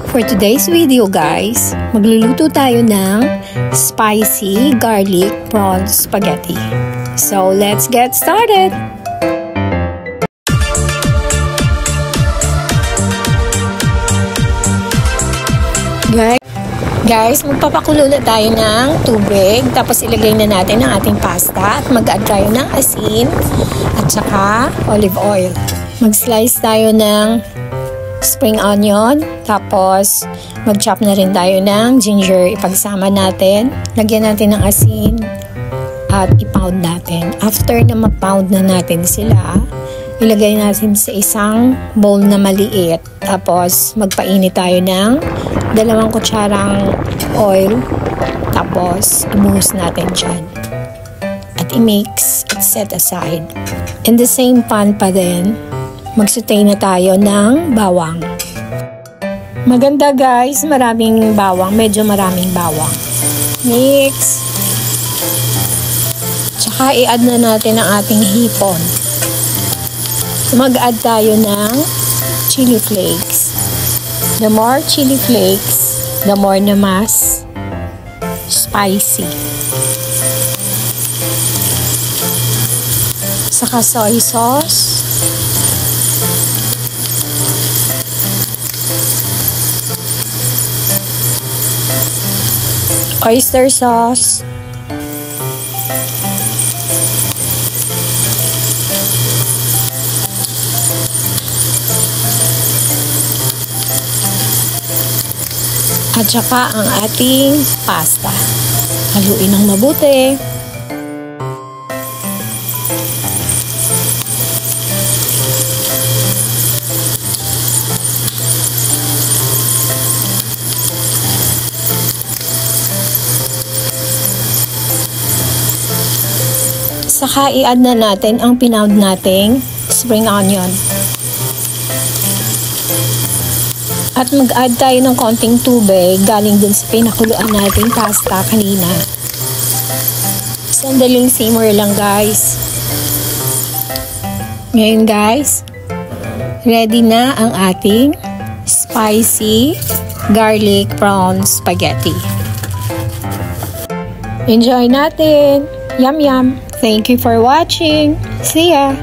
For today's video guys, magluluto tayo ng spicy garlic prawn spaghetti. So let's get started! Guys, magpapakulo na tayo ng tubig, tapos ilagay na natin ang ating pasta at mag-add tayo ng asin at saka olive oil. Mag-slice tayo ng spring onion, tapos mag-chop na rin tayo ng ginger, ipagsama natin, lagyan natin ng asin at i-pound natin. After na ma-pound na natin sila, ilagay natin sa isang bowl na maliit, tapos magpainit tayo ng 2 kutsarang oil, tapos ibuhos natin dyan at i-mix at set aside. In the same pan pa din, mag-saute na tayo ng bawang. Maganda guys, maraming bawang, medyo maraming bawang. Mix. Tsaka i-add na natin ang ating hipon. Mag-add tayo ng chili flakes. The more chili flakes, the more na mas spicy. Saka soy sauce. Oyster sauce. At saka ang ating pasta. Haluin ng mabuti. Saka i-add na natin ang pinound nating spring onion. At mag-add tayo ng konting tubig galing dun sa pinakuluan nating pasta kanina. Sandaling simmer lang guys. Ngayon guys, ready na ang ating spicy garlic prawn spaghetti. Enjoy natin! Yum yum! Thank you for watching! See ya!